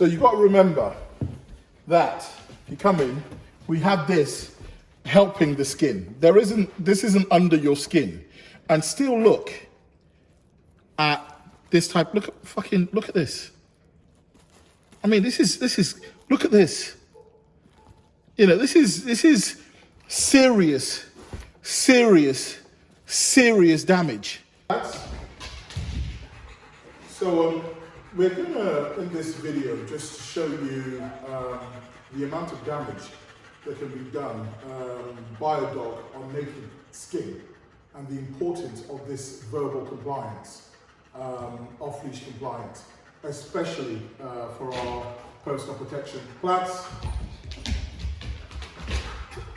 So you've got to remember that if you come in, we have this helping the skin. This isn't under your skin. And still look at this type, look at this. I mean, this is, look at this. You know, this is serious damage. So we're gonna, in this video, just show you the amount of damage that can be done by a dog on naked skin, and the importance of this verbal compliance, off-leash compliance, especially for our personal protection. Plats,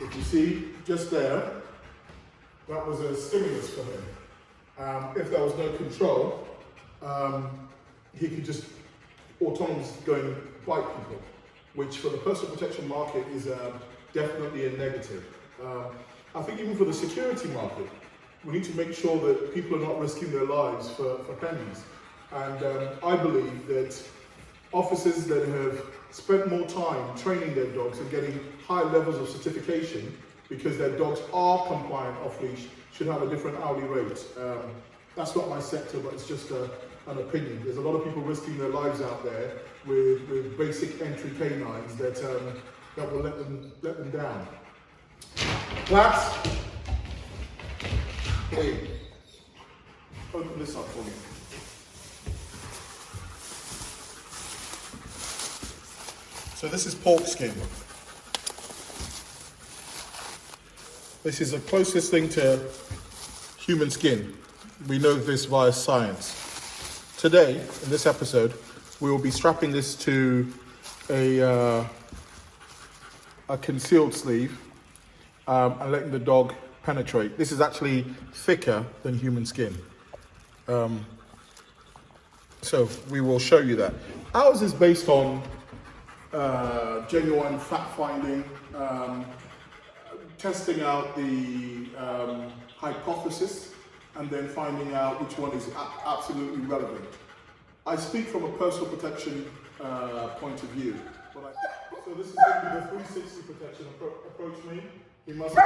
if you see just there, that was a stimulus for him. If there was no control, he could just autonomously go and bite people, which for the personal protection market is definitely a negative. I think even for the security market, we need to make sure that people are not risking their lives for pennies. And I believe that officers that have spent more time training their dogs and getting high levels of certification because their dogs are compliant off-leash should have a different hourly rate. That's not my sector, but it's just an opinion. There's a lot of people risking their lives out there with basic entry canines that will let them down. Plats, hey, open this up for me. So this is pork skin. This is the closest thing to human skin. We know this via science. Today, in this episode, we will be strapping this to a concealed sleeve and letting the dog penetrate. This is actually thicker than human skin. So we will show you that. Ours is based on genuine fact finding, testing out the hypothesis, and then finding out which one is absolutely relevant. I speak from a personal protection point of view. So this is going to be the 360 protection. Approach me. You must.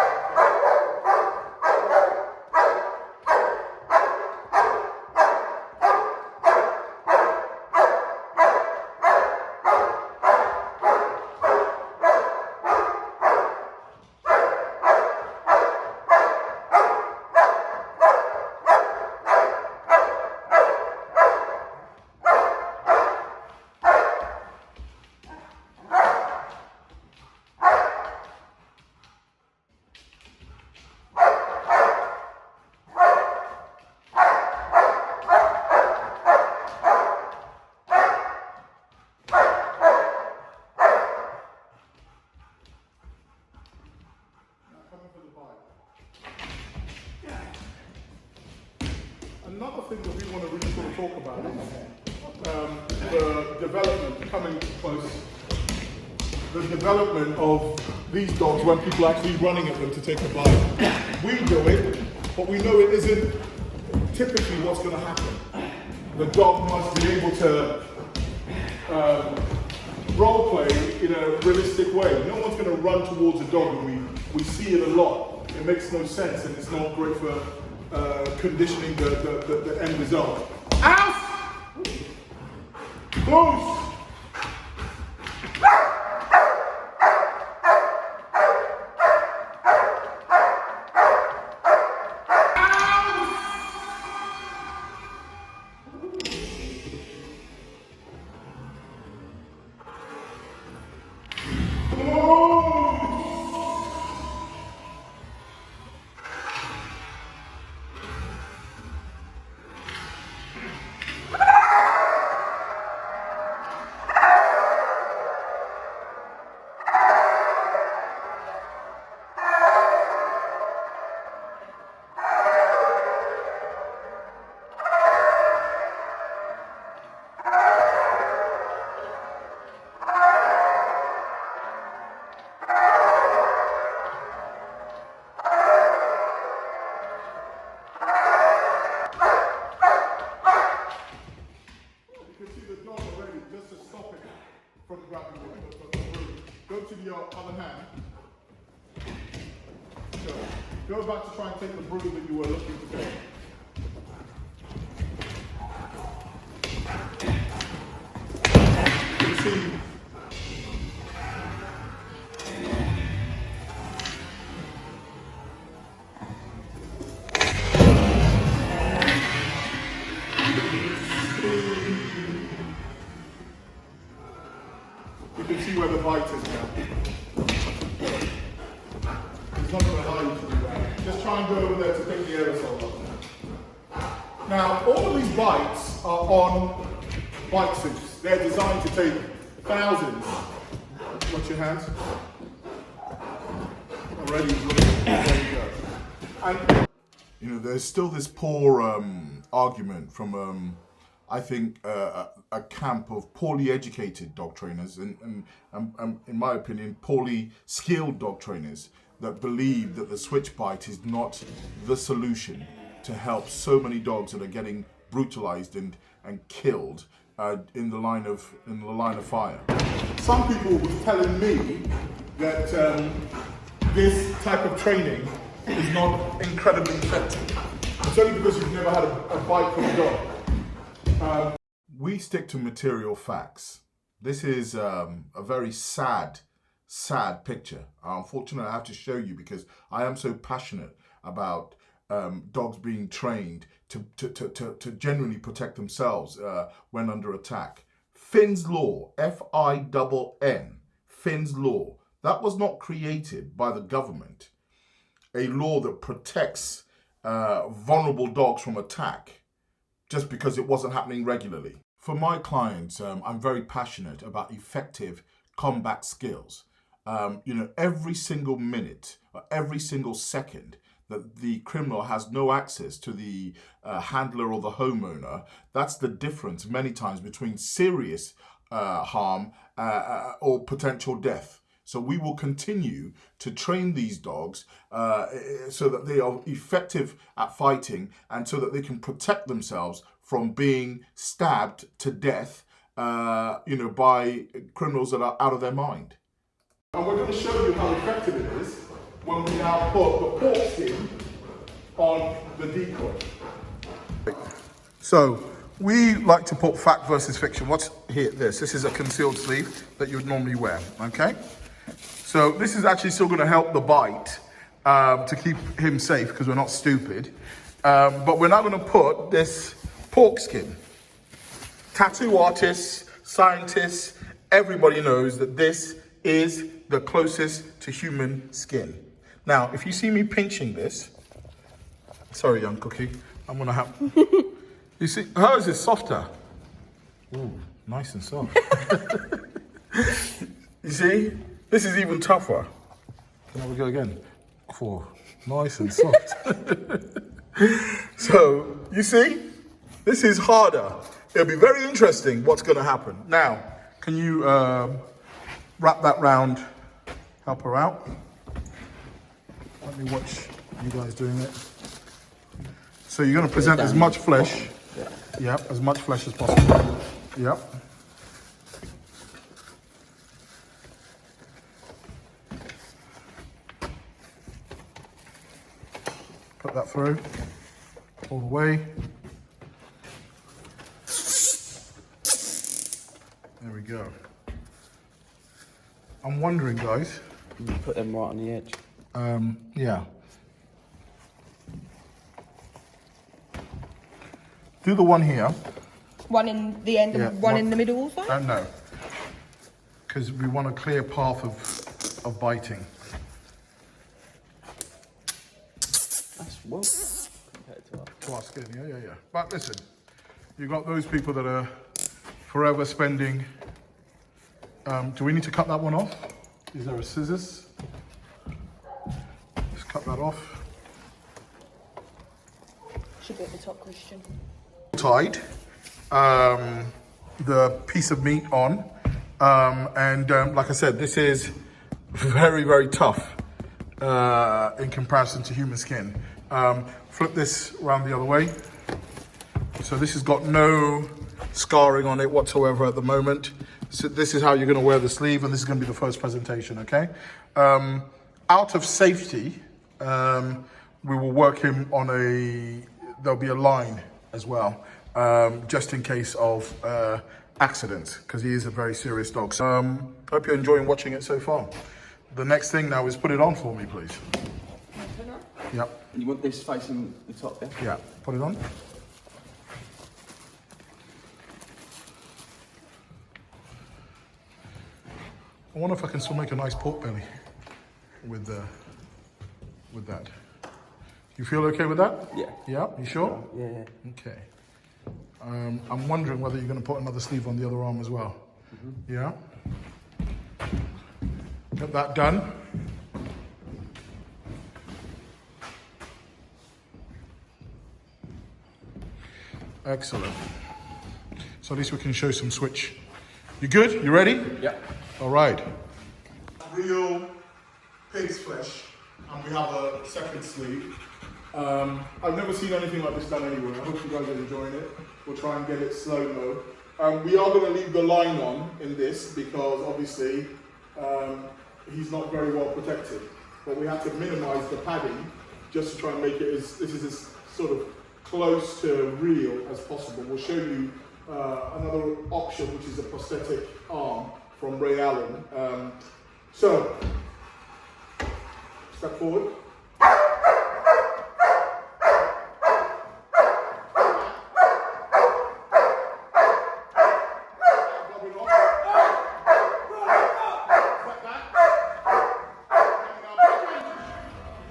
Another thing that we want to really sort of talk about is the development, coming close, the development of these dogs when people are actually running at them to take a bite. We do it, but we know it isn't typically what's going to happen. The dog must be able to role play in a realistic way. No one's going to run towards a dog, and we see it a lot. It makes no sense, and it's not great for conditioning the end result. Ow! Close! from grabbing the broom. Go to your other hand. So, go back to try and take the broom that you were looking to take. You see, you can see where the bite is now. It's not going to allow you to do that. Just try and go over there to pick the aerosol up. Now, all of these bites are on bite suits. They're designed to take thousands. Watch your hands. Already, there you go. And you know, there's still this poor argument from I think a camp of poorly educated dog trainers and in my opinion, poorly skilled dog trainers that believe that the switch bite is not the solution to help so many dogs that are getting brutalized and killed in the line of fire. Some people were telling me that this type of training is not incredibly effective. It's only because you've never had a bite from a dog. We stick to material facts. This is a very sad picture. Unfortunately, I have to show you because I am so passionate about dogs being trained to genuinely protect themselves when under attack. Finn's Law, Finn, Finn's Law. That was not created by the government. A law that protects vulnerable dogs from attack just because it wasn't happening regularly. For my clients, I'm very passionate about effective combat skills. You know, every single minute or every single second that the criminal has no access to the handler or the homeowner, that's the difference many times between serious harm or potential death. So we will continue to train these dogs so that they are effective at fighting and so that they can protect themselves from being stabbed to death, you know, by criminals that are out of their mind. And we're going to show you how effective it is when we now put the pork skin on the decoy. So we like to put fact versus fiction. What's here? This is a concealed sleeve that you would normally wear, okay? So this is actually still going to help the bite to keep him safe because we're not stupid. But we're now going to put this pork skin. Tattoo artists, scientists, everybody knows that this is the closest to human skin. Now, if you see me pinching this, sorry, young cookie, I'm going to have, you see, hers is softer. Ooh, nice and soft. You see? This is even tougher. Can we go again? Oh, nice and soft. So, you see? This is harder. It'll be very interesting what's going to happen. Now, can you wrap that round, help her out? Let me watch you guys doing it. So you're going to present as much flesh. Yep, as much flesh as possible. Yep. Put that through, all the way. There we go. I'm wondering, guys. You put them right on the edge. Yeah. Do the one here. One in the end and one in the middle also? No. Because we want a clear path of biting. That's what? Compared To our skin, yeah. But listen, you've got those people that are forever spending. Do we need to cut that one off? Is there a scissors? Let's cut that off. Should be at the top, Christian. Tied the piece of meat on, and like I said, this is very, very tough in comparison to human skin. Flip this around the other way. So this has got no scarring on it whatsoever at the moment. So this is how you're going to wear the sleeve, and this is going to be the first presentation, okay? Out of safety, we will work him on there'll be a line as well, just in case of accidents, because he is a very serious dog. So hope you're enjoying watching it so far. The next thing now is put it on for me, please. Yep. You want this facing the top, yeah? Yeah, put it on. I wonder if I can still make a nice pork belly with that. You feel okay with that? Yeah. Yeah, you sure? Yeah. Okay. I'm wondering whether you're going to put another sleeve on the other arm as well. Mm-hmm. Yeah? Get that done. Excellent. So at least we can show some switch. You good? You ready? Yeah. All right. Real pig's flesh, and we have a second sleeve. I've never seen anything like this done anywhere. I hope you guys are enjoying it. We'll try and get it slow-mo. We are going to leave the line on in this because obviously he's not very well protected. But we have to minimize the padding just to try and make it this is as sort of close to real as possible. We'll show you another option, which is a prosthetic arm from Ray Allen. So, step forward.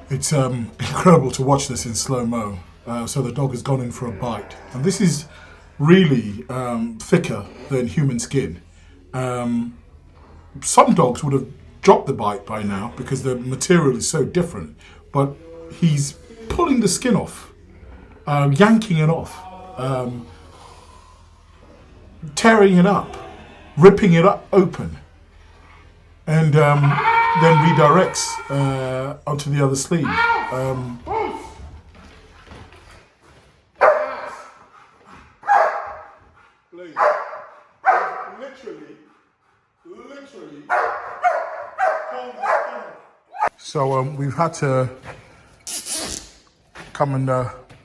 It's incredible to watch this in slow-mo. So the dog has gone in for a bite. And this is really thicker than human skin. Some dogs would have dropped the bite by now because the material is so different. But he's pulling the skin off, yanking it off, tearing it up, ripping it up open. And then redirects onto the other sleeve. Please. Literally. So we've had to come and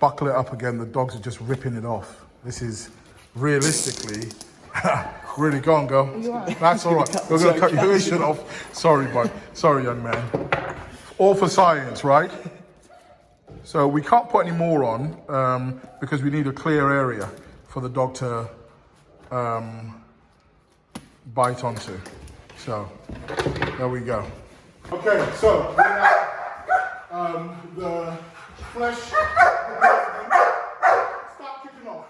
buckle it up again. The dogs are just ripping it off. This is realistically really, go on, girl. Right? That's all right. We're going to cut your shit off. Sorry, bud. Sorry, young man. All for science, right? So we can't put any more on because we need a clear area for the dog to bite onto. So there we go. Okay, so we have the flesh. Stop kicking off.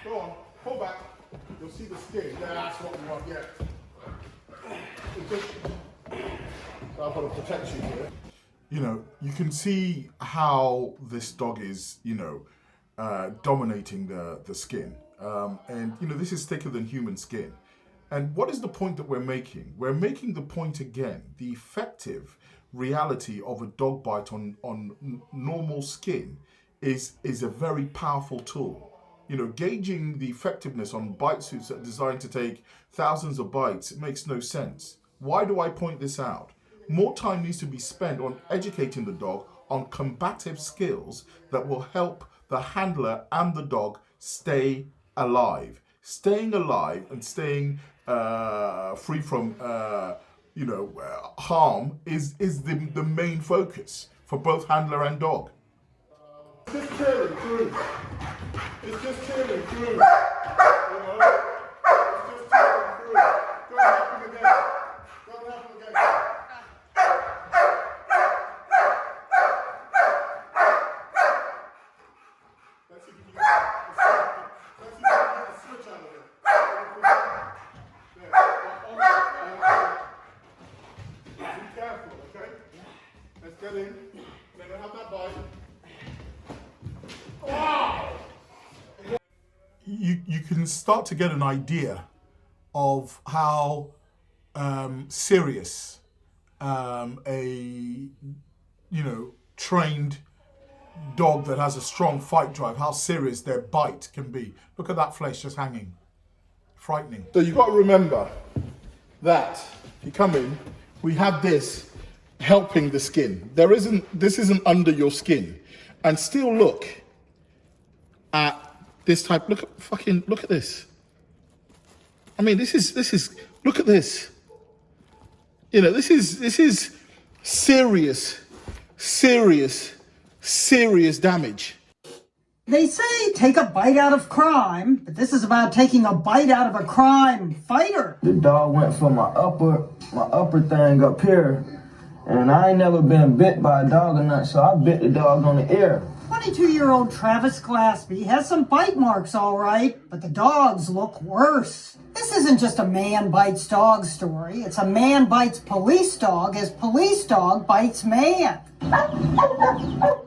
Go on, pull back. You'll see the skin. That's what we want. Yeah. So I've got to protect you here. You know, you can see how this dog is, dominating the skin. And, this is thicker than human skin. And what is the point that we're making? We're making the point again, the effective reality of a dog bite on normal skin is a very powerful tool. Gauging the effectiveness on bite suits that are designed to take thousands of bites, it makes no sense. Why do I point this out? More time needs to be spent on educating the dog on combative skills that will help the handler and the dog stay alive. Staying alive and staying free from harm is the main focus for both handler and dog. Just tearing through. It's just tearing through. It's just tearing through. Go and happen again. Go and happen again. Let's see if we can get a switch out of it. There. Be careful, okay? Let's get in. Then we'll have that bite. You can start to get an idea of how serious, trained dog that has a strong fight drive, how serious their bite can be. Look at that flesh just hanging. Frightening. So you've got to remember that if you come in, we have this helping the skin. This isn't under your skin. And still look at this type. Look at this. I mean, this is look at this. This is serious damage. They say take a bite out of crime, but this is about taking a bite out of a crime fighter. The dog went for my upper thing up here, and I ain't never been bit by a dog or nothing, so I bit the dog on the ear. 22-year-old Travis Glaspie has some bite marks, all right, but the dogs look worse. This isn't just a man bites dog story. It's a man bites police dog as police dog bites man.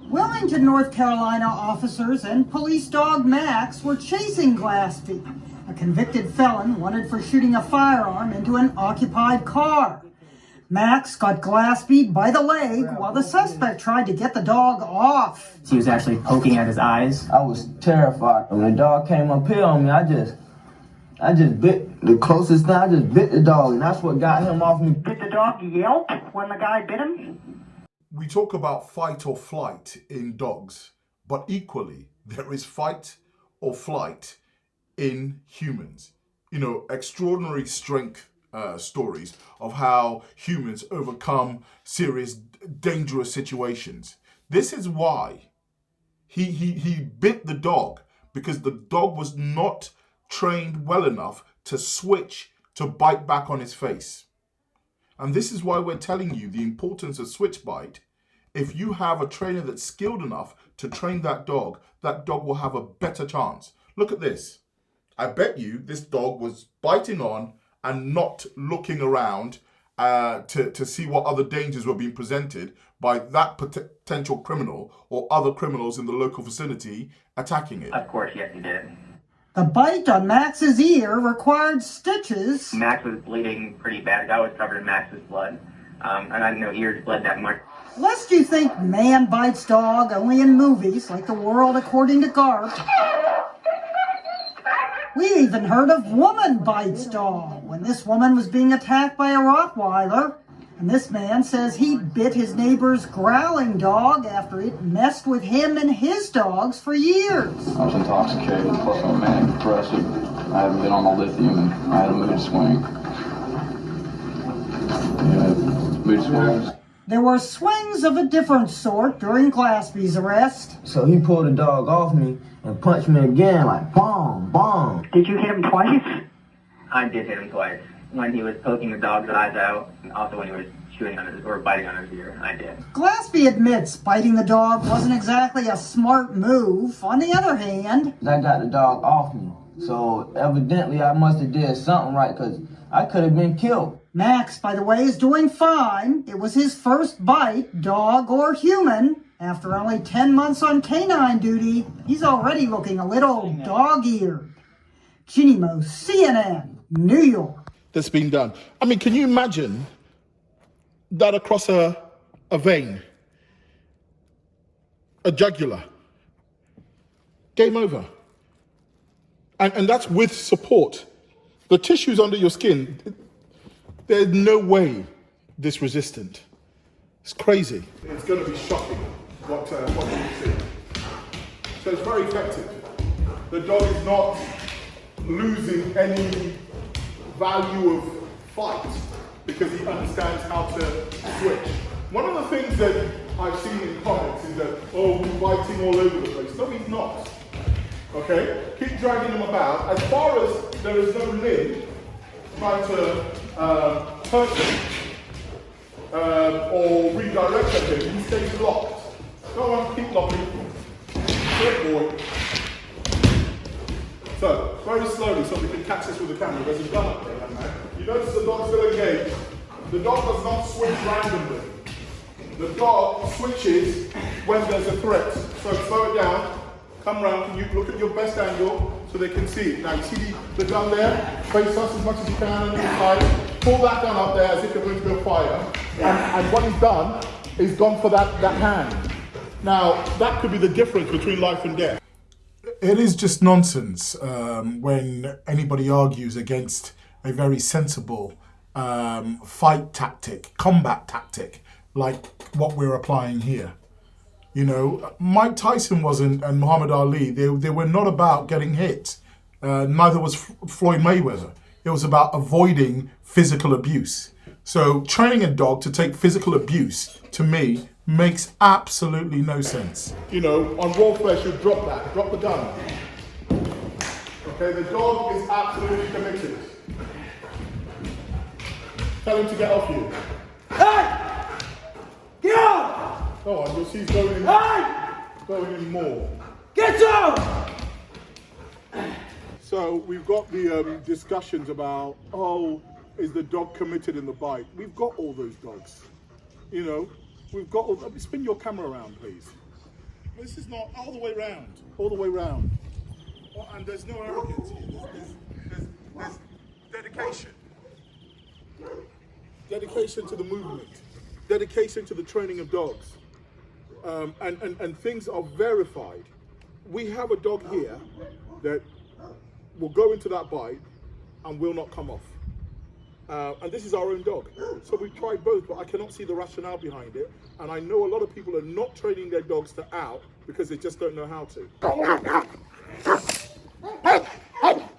Wilmington, North Carolina officers and police dog Max were chasing Glaspie, a convicted felon wanted for shooting a firearm into an occupied car. Max got Glaspie by the leg while the suspect tried to get the dog off. He was actually poking at his eyes. I was terrified. When the dog came up here on me, I just bit the closest thing. I just bit the dog, and that's what got him off me. Did the dog yelp when the guy bit him? We talk about fight or flight in dogs, but equally there is fight or flight in humans. Extraordinary strength stories of how humans overcome serious, dangerous situations. This is why he bit the dog, because the dog was not trained well enough to switch to bite back on his face. And this is why we're telling you the importance of switch bite. If you have a trainer that's skilled enough to train that dog will have a better chance. Look at this. I bet you this dog was biting on and not looking around to see what other dangers were being presented by that potential criminal or other criminals in the local vicinity attacking it. Of course, yes, he did. The bite on Max's ear required stitches. Max was bleeding pretty bad. I was covered in Max's blood. And I didn't know ears bled that much. Lest you think man bites dog only in movies like The World According to Garp. We even heard of woman bites dog when this woman was being attacked by a Rottweiler. And this man says he bit his neighbor's growling dog after it messed with him and his dogs for years. I was intoxicated, plus I'm manic depressive. I haven't been on my lithium and I had a mood swing. Mood swings. There were swings of a different sort during Glaspie's arrest. So he pulled the dog off me and punched me again, like boom, boom. Did you hit him twice? I did hit him twice. When he was poking the dog's eyes out, and also when he was chewing on his, or biting on his ear, I did. Glaspie admits biting the dog wasn't exactly a smart move. On the other hand, I got the dog off me. So evidently I must have did something right, because I could have been killed. Max, by the way, is doing fine. It was his first bite, dog or human. After only 10 months on canine duty, he's already looking a little dog-eared. Ginny Mo, CNN, New York. That's been done. I mean, can you imagine that across a vein, a jugular? Game over. And that's with support. The tissues under your skin, there's no way this resistant. It's crazy. It's going to be shocking what you see. So it's very effective. The dog is not losing any value of fight because he understands how to switch. One of the things that I've seen in comments is that, oh, he's biting all over the place. No, he's not. Okay? Keep dragging him about. As far as there is no limb trying to hurt him or redirect at him, he stays locked. Go on, keep locking. Good boy. So, very slowly, so we can catch this with the camera. There's a gun up there, young man. You notice the dog's still engaged. The dog does not switch randomly. The dog switches when there's a threat. So slow it down, come round, and you look at your best angle so they can see it. Now you see the gun there? Face us as much as you can on the side. pull that gun up there as if you're going to go fire, and what he's done is gone for that hand. Now, that could be the difference between life and death. It is just nonsense when anybody argues against a very sensible fight tactic, combat tactic, like what we're applying here. You know, Mike Tyson wasn't, and Muhammad Ali, they were not about getting hit. Neither was Floyd Mayweather. It was about avoiding physical abuse. So training a dog to take physical abuse, to me, makes absolutely no sense. You know, on raw flesh, you drop that, drop the gun. Okay, the dog is absolutely committed. Tell him to get off you. Hey! Get up! Go on, you'll see he's going in, going in more. Get up! So we've got the discussions about, oh, is the dog committed in the bite? We've got all those dogs. You know, we've got all, spin your camera around, please. This is not all the way round, all the way round. Oh, and there's no arrogance here. There's dedication. Dedication to the movement. Dedication to the training of dogs. And things are verified. We have a dog here that will go into that bite and will not come off. And this is our own dog. So we've tried both, but I cannot see the rationale behind it. And I know a lot of people are not training their dogs to out because they just don't know how to.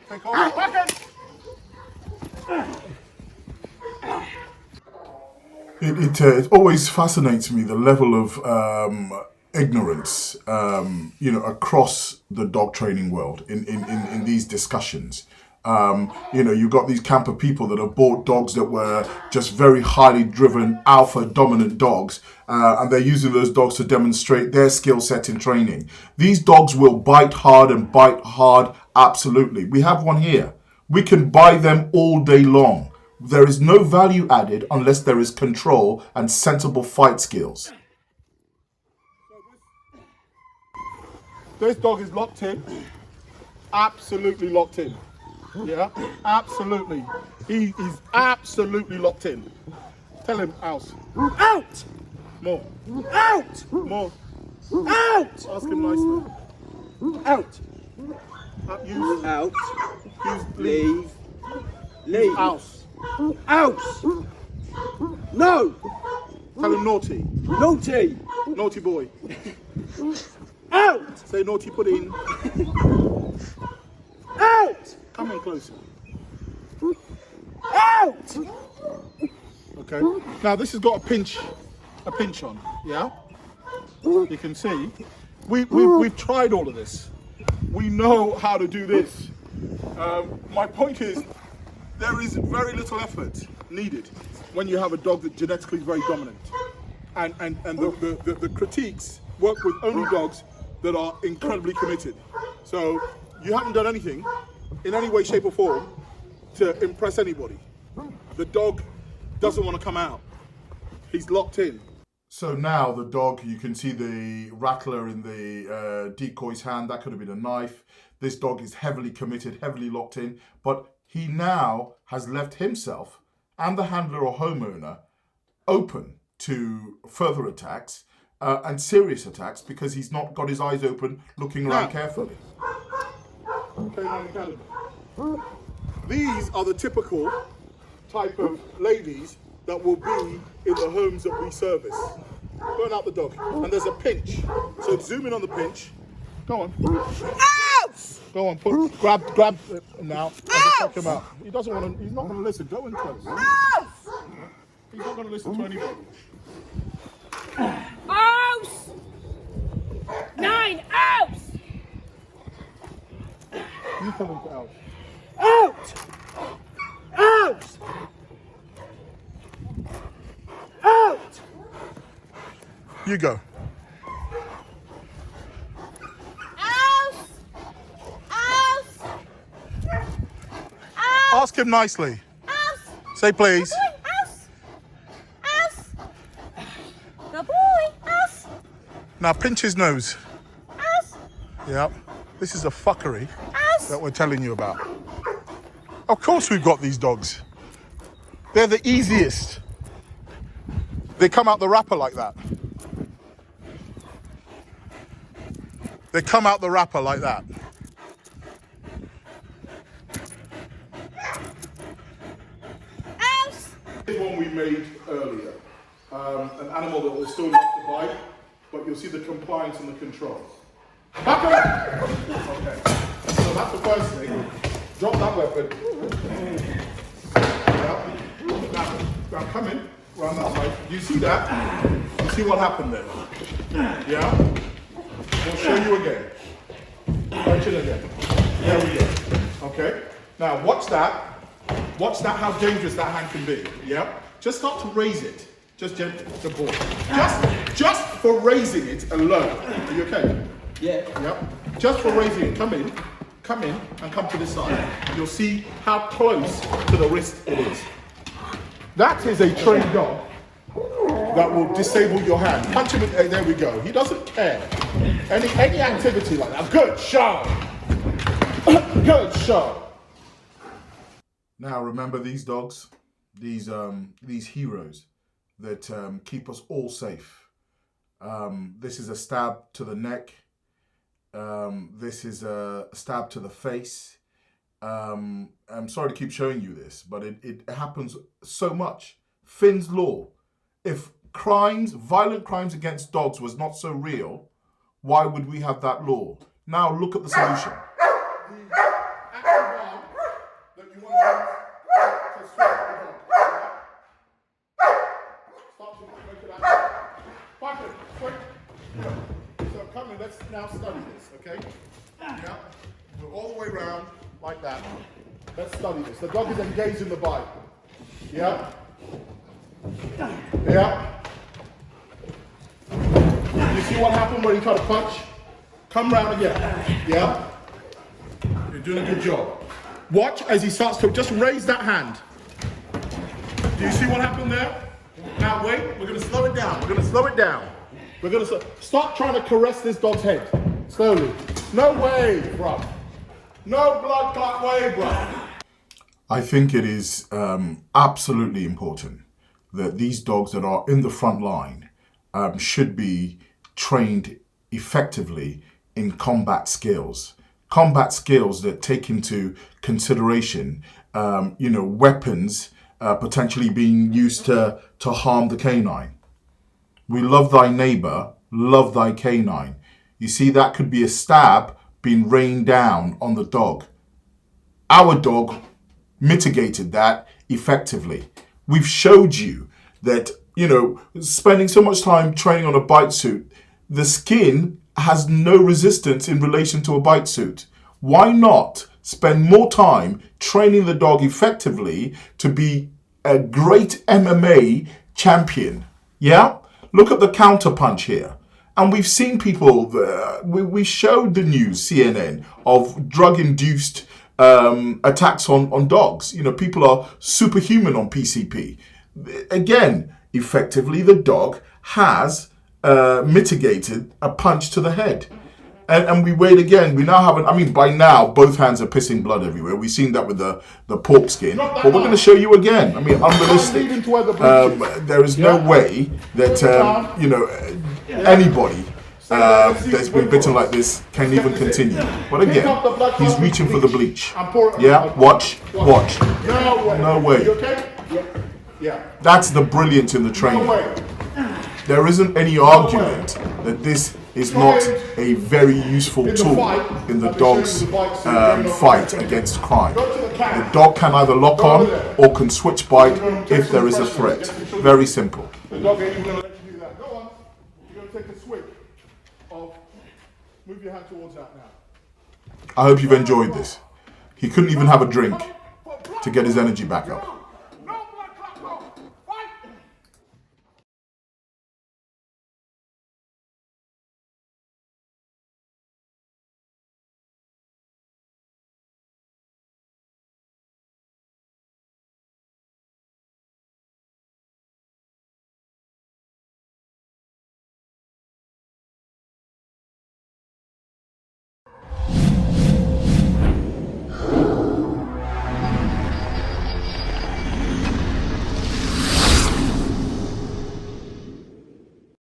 Take off. It always fascinates me, the level of ignorance, you know, across the dog training world in these discussions. You know, you've got these camp of people that have bought dogs that were just very highly driven, alpha dominant dogs, and they're using those dogs to demonstrate their skill set in training. These dogs will bite hard and bite hard, absolutely. We have one here. We can buy them all day long. There is no value added unless there is control and sensible fight skills. This dog is locked in, absolutely locked in. Yeah, absolutely. He is absolutely locked in. Tell him, out. Out! More. Out! More. Out! Ask him nicely. Out! Use. Out. Use. Leave. Leave. House. Out! No! Tell him naughty. Naughty! Naughty boy. Out! Say naughty pudding. Out! Come in closer. Out! Okay. Now this has got a pinch on. Yeah. You can see. We've tried all of this. We know how to do this. My point is, there is very little effort needed when you have a dog that genetically is very dominant, and the critiques work with only dogs that are incredibly committed. So you haven't done anything in any way, shape or form to impress anybody. The dog doesn't want to come out. He's locked in. So now the dog, you can see the rattler in the decoy's hand. That could have been a knife. This dog is heavily committed, heavily locked in, but he now has left himself and the handler or homeowner open to further attacks and serious attacks because he's not got his eyes open, looking around carefully. Okay, these are the typical type of ladies that will be in the homes that we service. Burn out the dog. And there's a pinch. So zoom in on the pinch. Go on. Ow! Go on, grab now and just check him out. He doesn't want to, he's not going to listen. Go in close. Ow! He's not going to listen to anybody. Ows! 9 outs! You tell him to out. Out! Out! Out! You go. Ask him nicely. Say please. Good boy. Now pinch his nose. Yep. This is a fuckery that we're telling you about. Of course we've got these dogs. They're the easiest. They come out the wrapper like that. They come out the wrapper like that. House! This one we made earlier. An animal that will still like to bite, but you'll see the compliance and the control. Back up! Okay. So that's the first thing. Drop that weapon. Yeah. Now come in, around that side. Do you see that? You see what happened there? Yeah? We'll show you again. Punch it again. There we go. Okay? Now watch that. Watch that, how dangerous that hand can be. Yeah? Just start to raise it. Just gently, the ball. Just for raising it alone. Are you okay? Yeah. Yep. Just for raising it. Come in, and come to this side. You'll see how close to the wrist it is. That is a trained dog that will disable your hand. Punch him in, there we go. He doesn't care. Any activity like that. Good shot. Good shot. Now remember these dogs, these heroes that keep us all safe. This is a stab to the neck. This is a stab to the face. I'm sorry to keep showing you this, but it happens so much. Finn's Law. If violent crimes against dogs was not so real, why would we have that law? Now look at the solution. So come in, let's now study this, okay? Yeah. We're all the way around like that. Let's study this. The dog is engaged in the bite. Yeah. Yeah. You see what happened when you try to punch? Come round again. Yeah. You're doing a good job. Watch as he starts to just raise that hand. Do you see what happened there? Now wait, we're going to slow it down. We're going to slow it down. We're going to start trying to caress this dog's head. Slowly. No way, bro. No blood clot way, bro. I think it is absolutely important that these dogs that are in the front line should be trained effectively in combat skills. Combat skills that take into consideration, weapons potentially being used to harm the canine. We love thy neighbor, love thy canine. You see, that could be a stab being rained down on the dog. Our dog mitigated that effectively. We've showed you that, spending so much time training on a bite suit, the skin has no resistance in relation to a bite suit. Why not spend more time training the dog effectively to be a great MMA champion? Yeah? Look at the counter punch here. And we've seen people, we showed the news, CNN, of drug-induced attacks on dogs. People are superhuman on PCP. Again, effectively, the dog has mitigated a punch to the head. And we wait again. We now have by now, both hands are pissing blood everywhere. We've seen that with the pork skin. But we're going to show you again. Unrealistic. There is no way that, anybody that's been bitten like this can even continue. But again, he's reaching for the bleach. Yeah, watch. No way. That's the brilliance in the training. There isn't any argument that this is not a very useful tool in the dog's fight against crime. The dog can either lock on or can switch bite if there is a threat. Very simple. The dog ain't even going to let you do that. Go on. You're going to take a switch. Move your hand towards that now. I hope you've enjoyed this. He couldn't even have a drink to get his energy back up.